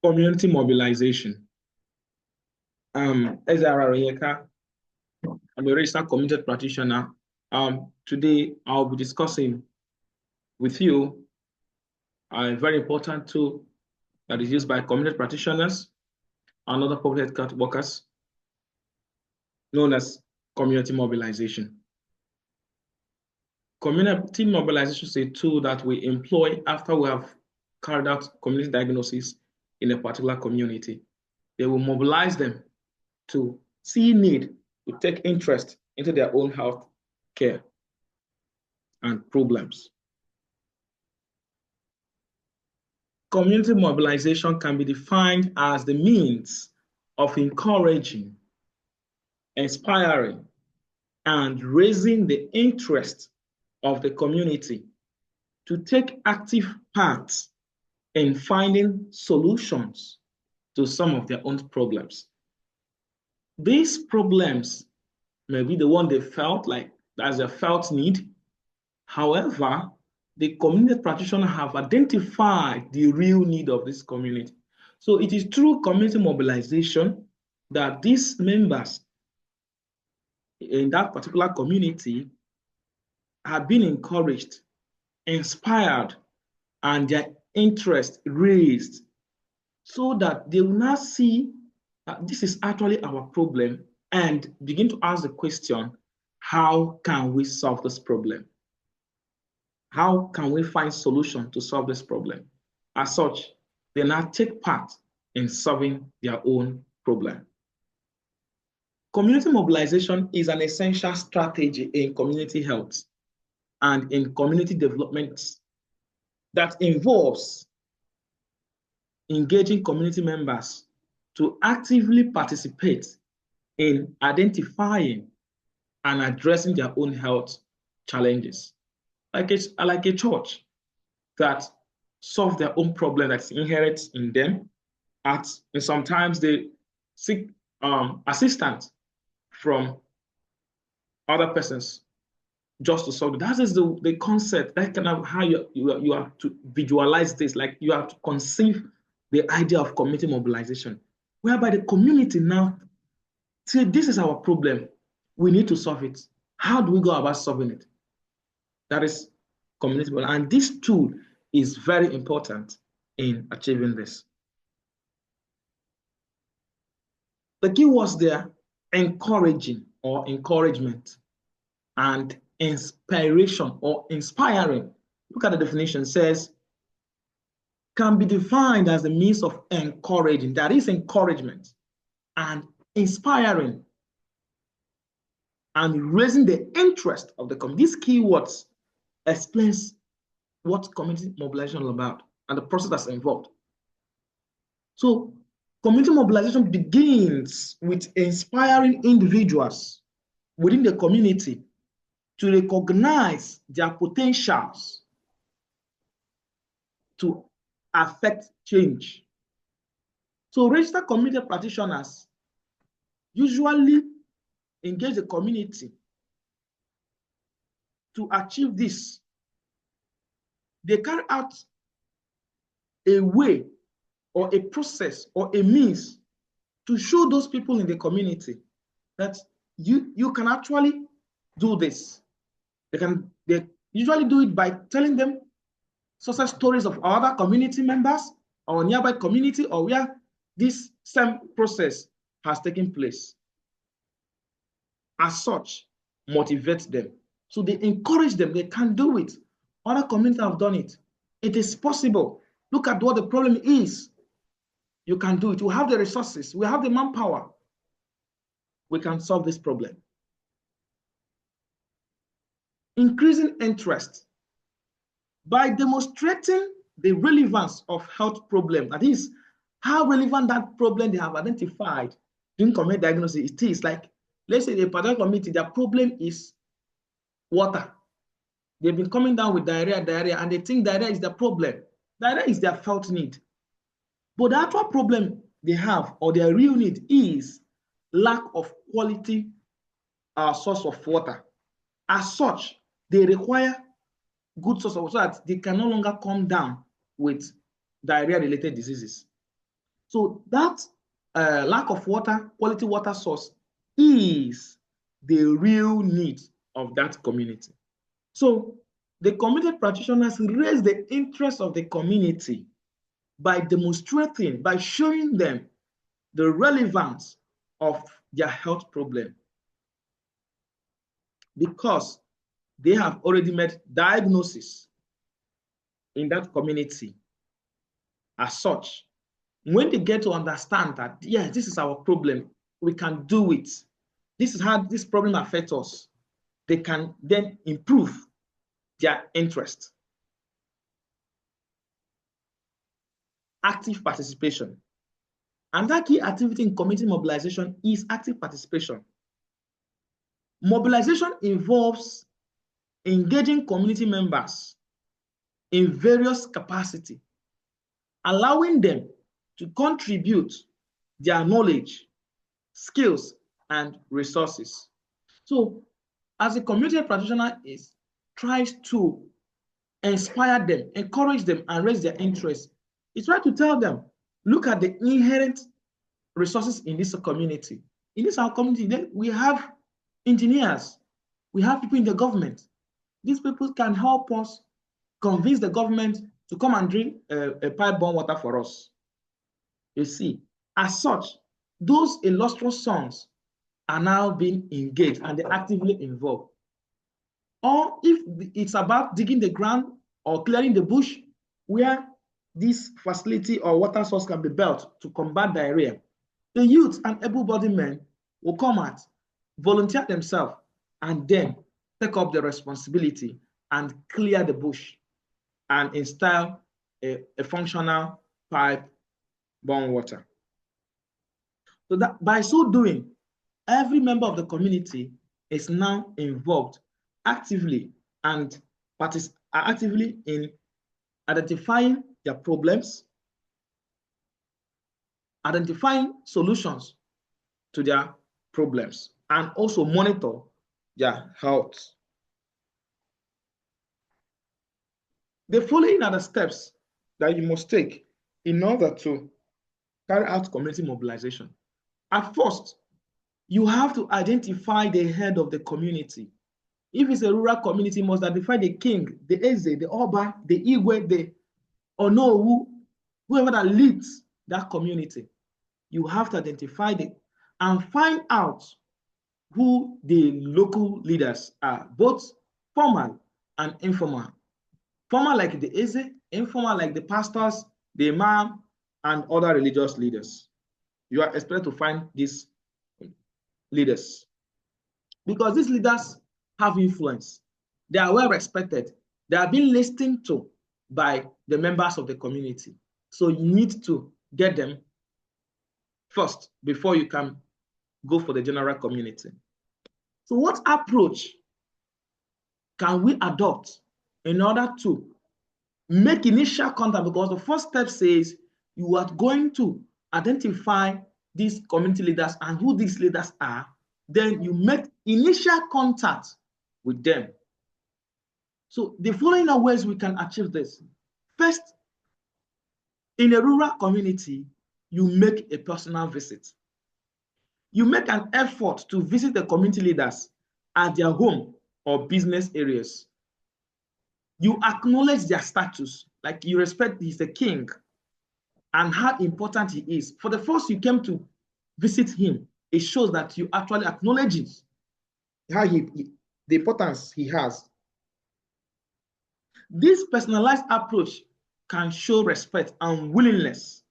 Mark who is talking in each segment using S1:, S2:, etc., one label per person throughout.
S1: Community mobilization. As I'm a registered committed practitioner. Today I'll be discussing with you a very important tool that is used by committed practitioners and other public health workers, known as community mobilization. Community mobilization is a tool that we employ after we have carried out community diagnosis in a particular community. They will mobilize them to see need, to take interest into their own health care and problems. Community mobilization can be defined as the means of encouraging, inspiring, and raising the interest of the community to take active part in finding solutions to some of their own problems. These problems may be the one they felt like as a felt need. However, the community practitioners have identified the real need of this community. So it is through community mobilization that these members in that particular community have been encouraged, inspired, and their interest raised so that they will now see that this is actually our problem and begin to ask the question, how can we solve this problem? How can we find solution to solve this problem? As such, they now take part in solving their own problem. Community mobilization is an essential strategy in community health and in community development that involves engaging community members to actively participate in identifying and addressing their own health challenges. Like a church that solve their own problem that's inherent in them, and sometimes they seek assistance from other persons just to solve it. That is the concept. That kind of how you have to visualize this. Like you have to conceive the idea of community mobilization, whereby the community now say, this is our problem. We need to solve it. How do we go about solving it? That is community mobilization. And this tool is very important in achieving this. The key words there, encouraging or encouragement, and inspiration or inspiring. Look at the definition, it says, can be defined as the means of encouraging, that is encouragement, and inspiring, and raising the interest of the community. These keywords explains what community mobilization is all about and the process that's involved. So community mobilization begins with inspiring individuals within the community to recognize their potentials to affect change. So registered community practitioners usually engage the community to achieve this. They carry out a way or a process or a means to show those people in the community that you can actually do this. They usually do it by telling them success stories of other community members or nearby community or where this same process has taken place. As such, motivate them. So they encourage them, they can do it. Other communities have done it. It is possible. Look at what the problem is. You can do it. We have the resources. We have the manpower. We can solve this problem. Increasing interest by demonstrating the relevance of health problem. That is, how relevant that problem they have identified during community diagnosis it is. Like, let's say the particular community, their problem is water. They've been coming down with diarrhea, and they think diarrhea is the problem. Diarrhea is their felt need. But the actual problem they have, or their real need, is lack of quality source of water. As such, they require good source of water so that they can no longer come down with diarrhea-related diseases. So that lack of water, quality water source is the real need of that community. So the community practitioners raise the interest of the community by demonstrating, by showing them the relevance of their health problem, because they have already made diagnosis in that community. As such, when they get to understand that, yes, this is our problem, we can do it, this is how this problem affects us, they can then improve their interest. Active participation. Another key activity in community mobilization is active participation. Mobilization involves engaging community members in various capacities, allowing them to contribute their knowledge, skills, and resources. So, as a community practitioner tries to inspire them, encourage them, and raise their interest, he tries to tell them, look at the inherent resources in this community. In this our community, we have engineers, we have people in the government. These people can help us convince the government to come and drink a pipe-borne water for us. You see, as such, those illustrious sons are now being engaged and they're actively involved. Or if it's about digging the ground or clearing the bush where this facility or water source can be built to combat diarrhea, the youth and able-bodied men will come out, volunteer themselves, and then take up the responsibility and clear the bush and install a functional pipe-borne water. So that by so doing, every member of the community is now involved actively and actively in identifying their problems, identifying solutions to their problems, and also monitor their health. The following are the steps that you must take in order to carry out community mobilization. At first, you have to identify the head of the community. If it's a rural community, you must identify the king, the eze, the oba, the igwe, the onowu, whoever that leads that community. You have to identify them and find out who the local leaders are, both formal and informal. Formal like the eze, informal like the pastors, the imam, and other religious leaders. You are expected to find these leaders because these leaders have influence. They are well respected. They are being listened to by the members of the community. So you need to get them first before you can go for the general community. So what approach can we adopt in order to make initial contact? Because the first step says you are going to identify these community leaders and who these leaders are. Then you make initial contact with them. So the following are ways we can achieve this. First, in a rural community, you make a personal visit. You make an effort to visit the community leaders at their home or business areas. You acknowledge their status, like you respect he's a king and how important he is. For the first you came to visit him, it shows that you actually acknowledge how the importance he has. This personalized approach can show respect and willingness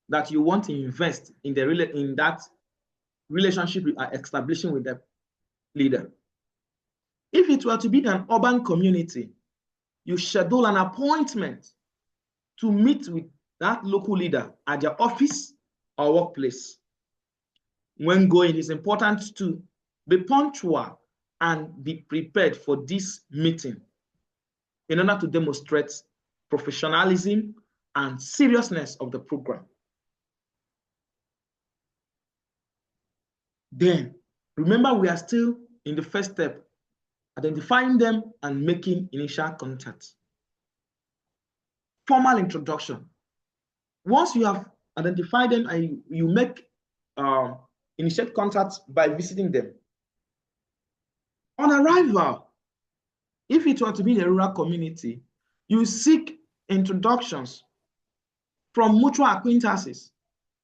S1: that you want to invest in that relationship you are establishing with the leader. If it were to be an urban community, you schedule an appointment to meet with that local leader at their office or workplace. When going, it's important to be punctual and be prepared for this meeting in order to demonstrate professionalism and seriousness of the program. Then, remember, we are still in the first step, identifying them and making initial contact. Formal introduction. Once you have identify them and you make initiate contact by visiting them. On arrival, if it were to be in a rural community, you seek introductions from mutual acquaintances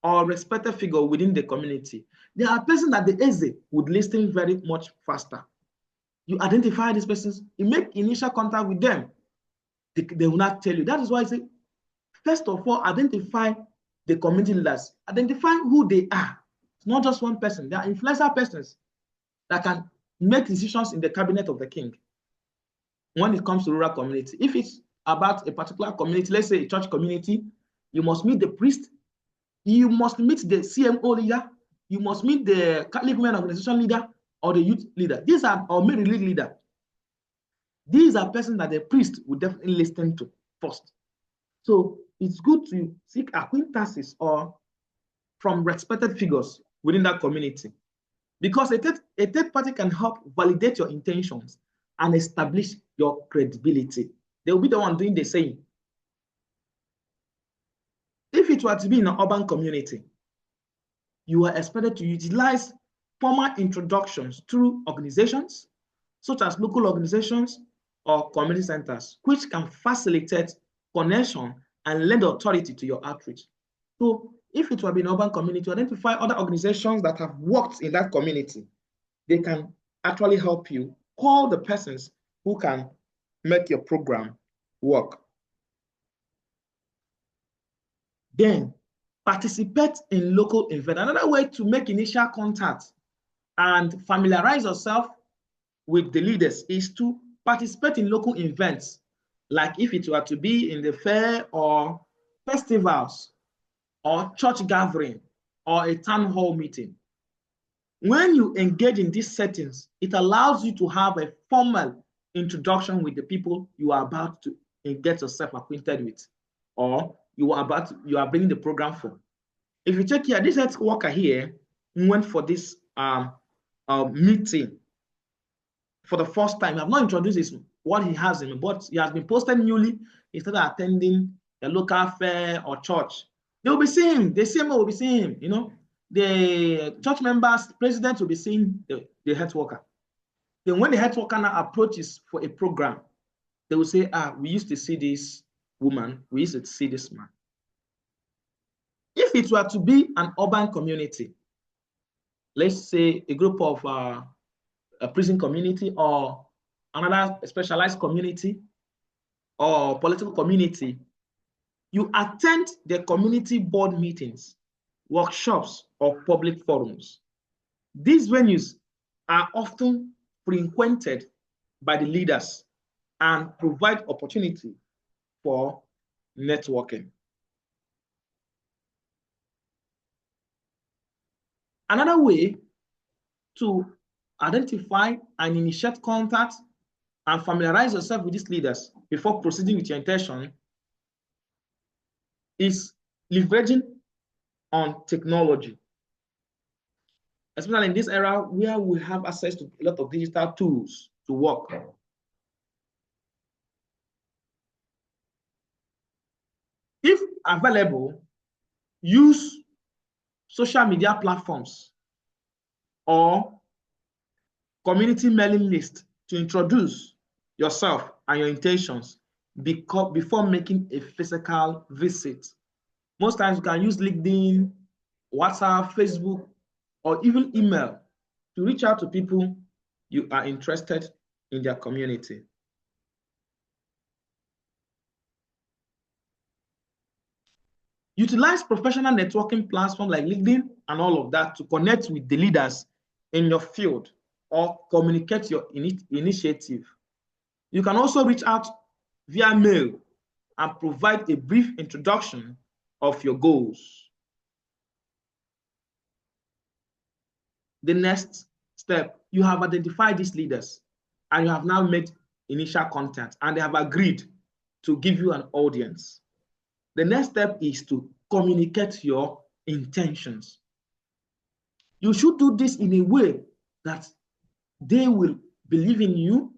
S1: or respected figure within the community. There are persons that the Eze would listen very much faster. You identify these persons, you make initial contact with them. They will not tell you. That is why I say, first of all, identify the community leaders. Identify who they are. It's not just one person. There are influential persons that can make decisions in the cabinet of the king when it comes to rural community. If it's about a particular community, let's say a church community, you must meet the priest, you must meet the CMO leader, you must meet the Catholic Women Organization leader or the youth leader. These are our main religious leader. These are persons that the priest would definitely listen to first. So it's good to seek acquaintances or from respected figures within that community, because a third party can help validate your intentions and establish your credibility. They will be the one doing the same. If it were to be in an urban community, you are expected to utilize formal introductions through organizations, such as local organizations or community centers, which can facilitate connection and lend authority to your outreach. So if it were in an urban community, identify other organizations that have worked in that community. They can actually help you. Call the persons who can make your program work. Then participate in local events. Another way to make initial contact and familiarize yourself with the leaders is to participate in local events, like if it were to be in the fair or festivals or church gathering or a town hall meeting. When you engage in these settings, it allows you to have a formal introduction with the people you are about to get yourself acquainted with, or you are bringing the program for. If you check here, this health worker here went for this meeting for the first time. I've not introduced what he has in, but he has been posted newly. He started attending a local fair or church. They will be seeing him. The CMO will be seeing him. You know, the church members, president will be seeing the health worker. Then when the health worker now approaches for a program, they will say, we used to see this woman, we used to see this man. If it were to be an urban community, let's say a group of a prison community or another specialized community or political community, you attend the community board meetings, workshops, or public forums. These venues are often frequented by the leaders and provide opportunity for networking. Another way to identify and initiate contact and familiarize yourself with these leaders before proceeding with your intention is leveraging on technology, especially in this era where we have access to a lot of digital tools to work. If available, use social media platforms or community mailing list to introduce yourself and your intentions before making a physical visit. Most times you can use LinkedIn, WhatsApp, Facebook, or even email to reach out to people you are interested in their community. Utilize professional networking platforms like LinkedIn and all of that to connect with the leaders in your field or communicate your initiative. You can also reach out via mail and provide a brief introduction of your goals. The next step, you have identified these leaders and you have now made initial contact and they have agreed to give you an audience. The next step is to communicate your intentions. You should do this in a way that they will believe in you,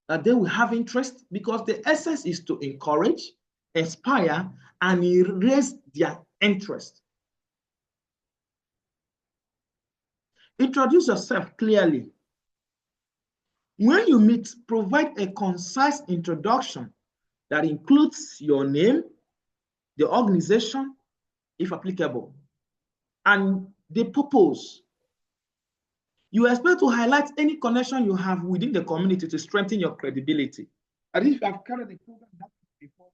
S1: that they will have interest, because the essence is to encourage, inspire, and raise their interest Introduce yourself clearly. When you meet, provide a concise introduction that includes your name, the organization, if applicable, and the purpose. You expect to highlight any connection you have within the community to strengthen your credibility. And if you have carried the program that before,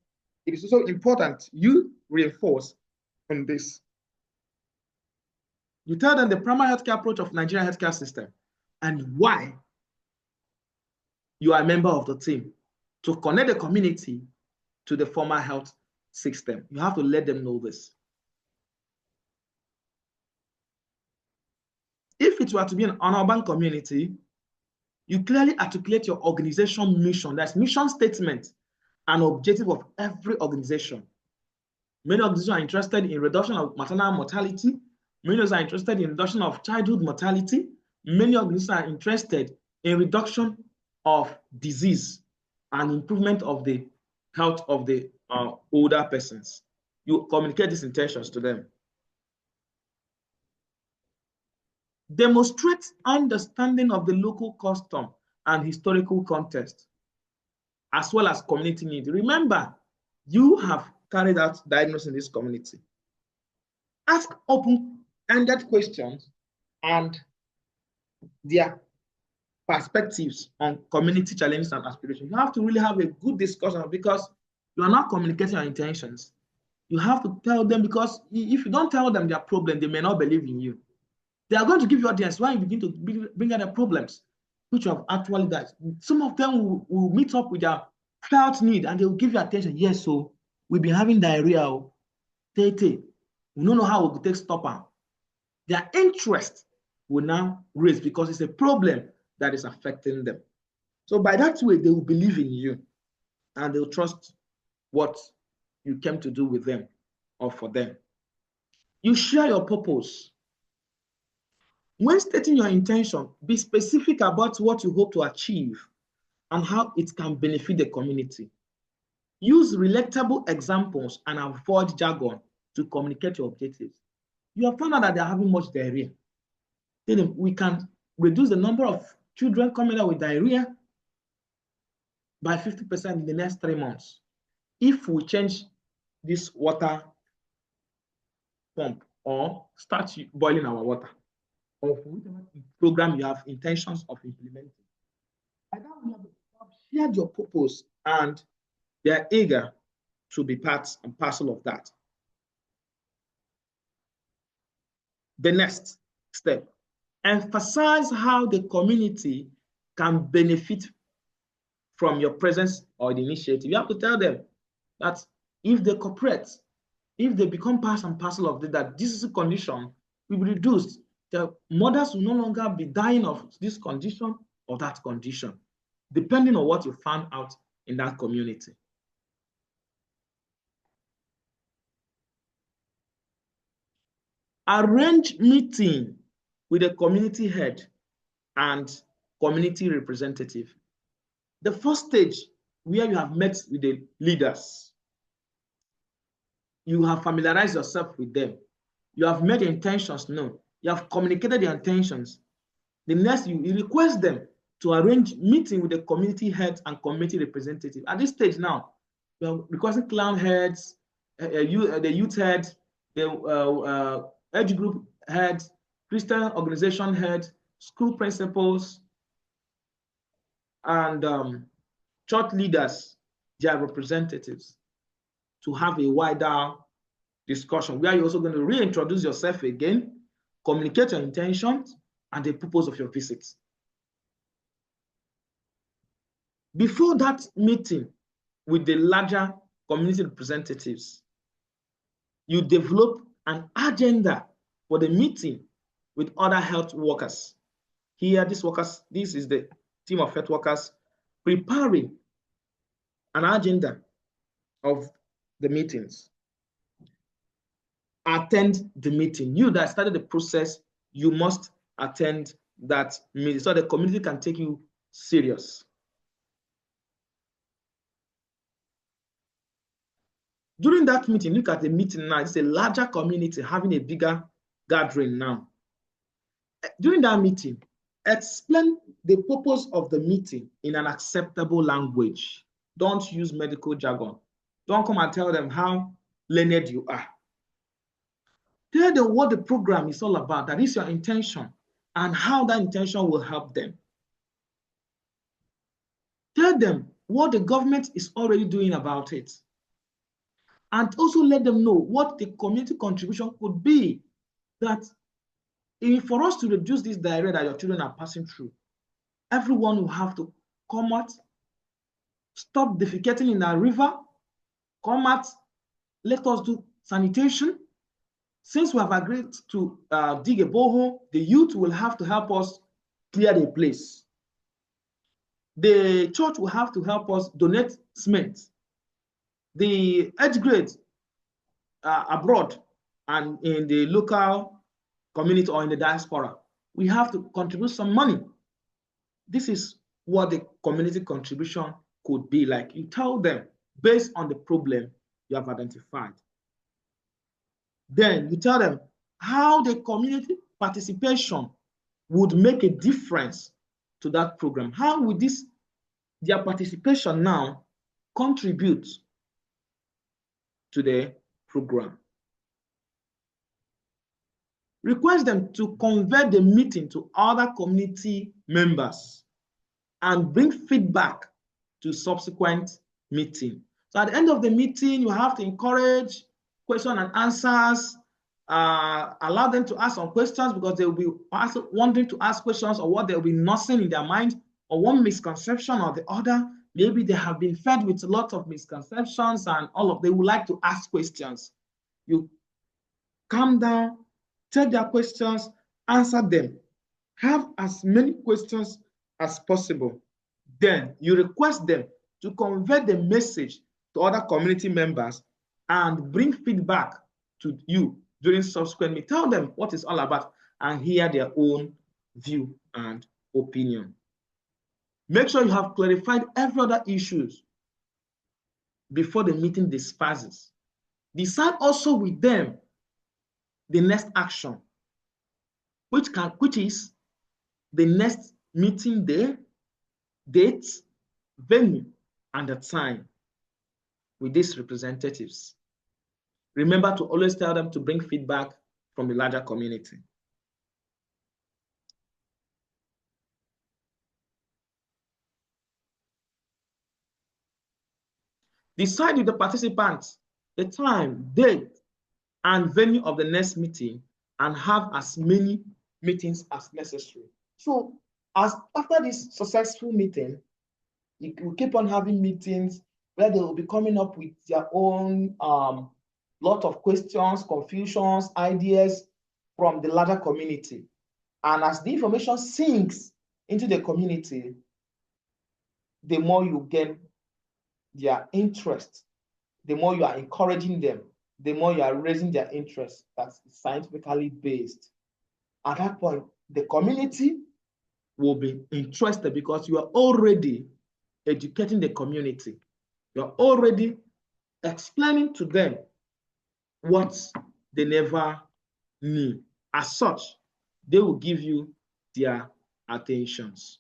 S1: it is also important you reinforce on this. You tell them the primary healthcare approach of Nigerian healthcare system and why you are a member of the team to connect the community to the formal health system. You have to let them know this. If it were to be an urban community, you clearly articulate your organization mission. That's mission statement and objective of every organization. Many organizations are interested in reduction of maternal mortality. Many are interested in reduction of childhood mortality. Many organizations are interested in reduction of disease and improvement of the health of the older persons. You communicate these intentions to them. Demonstrate understanding of the local custom and historical context, as well as community needs. Remember, you have carried out diagnosis in this community. Ask open-ended questions and their perspectives on community challenges and aspirations. You have to really have a good discussion because you are not communicating your intentions. You have to tell them, because if you don't tell them their problem, they may not believe in you. They are going to give you audience when you begin to bring out their problems, which you have actually done. Some of them will meet up with their felt need and they will give you attention. Yes, so we've been having diarrhea. We don't know how we could take stopper. Their interest will now raise because it's a problem that is affecting them. So by that way, they will believe in you and they'll trust what you came to do with them or for them. You share your purpose. When stating your intention, be specific about what you hope to achieve and how it can benefit the community. Use relatable examples and avoid jargon to communicate your objectives. You have found out that they're having much diarrhea. Then we can reduce the number of children coming out with diarrhea by 50% in the next 3 months if we change this water pump or start boiling our water, or whatever program you have intentions of implementing. By that we have shared your purpose and they are eager to be part and parcel of that. The next step, emphasize how the community can benefit from your presence or the initiative. You have to tell them that if they cooperate, if they become part and parcel of it, that this is a condition will be reduced. The mothers will no longer be dying of this condition or that condition, depending on what you found out in that community. Arrange meeting with a community head and community representative. The first stage where you have met with the leaders, you have familiarized yourself with them, you have made intentions known, you have communicated your intentions. The next, you request them to arrange meeting with the community head and community representative. At this stage now, you are requesting clan heads, the youth head, the age group head, Christian organization head, school principals, and church leaders, their representatives, to have a wider discussion where you're also going to reintroduce yourself again, communicate your intentions and the purpose of your visit. Before that meeting with the larger community representatives, you develop an agenda for the meeting with other health workers. Here, this is the team of health workers preparing an agenda of the meetings. Attend the meeting. You that started the process, you must attend that meeting so the community can take you serious. During that meeting, look at the meeting now. It's a larger community having a bigger gathering now. during that meeting, explain the purpose of the meeting in an acceptable language. Don't use medical jargon. Don't come and tell them how learned you are. Tell them what the program is all about, that is your intention, and how that intention will help them. Tell them what the government is already doing about it. And also let them know what the community contribution could be. That for us to reduce this diarrhea that your children are passing through, everyone will have to come out, stop defecating in a river, come out, let us do sanitation. Since we have agreed to dig a borehole, the youth will have to help us clear the place. The church will have to help us donate cement. The age grade abroad and in the local community or in the diaspora, we have to contribute some money. This is what the community contribution could be like. You tell them based on the problem you have identified. Then you tell them how the community participation would make a difference to that program. How would their participation now contribute to the program? Request them to convert the meeting to other community members and bring feedback to subsequent meeting. So at the end of the meeting, you have to encourage question and answers, allow them to ask some questions because they will be also wanting to ask questions or what they'll be nursing in their mind or one misconception or the other. Maybe they have been fed with a lot of misconceptions and they would like to ask questions. You calm down, take their questions, answer them. Have as many questions as possible. Then you request them to convey the message to other community members and bring feedback to you during subsequent meetings. Tell them what it's all about and hear their own view and opinion. Make sure you have clarified every other issues before the meeting disperses. Decide also with them the next action, which is the next meeting day, date, venue, and the time with these representatives. Remember to always tell them to bring feedback from the larger community. Decide with the participants the time, date, and venue of the next meeting and have as many meetings as necessary. So after this successful meeting, you will keep on having meetings where they will be coming up with their own lot of questions, confusions, ideas from the larger community. And as the information sinks into the community, the more you gain their interest, the more you are encouraging them, the more you are raising their interest that's scientifically based. At that point, the community will be interested because you are already educating the community. You're already explaining to them what they never knew. As such, they will give you their attentions.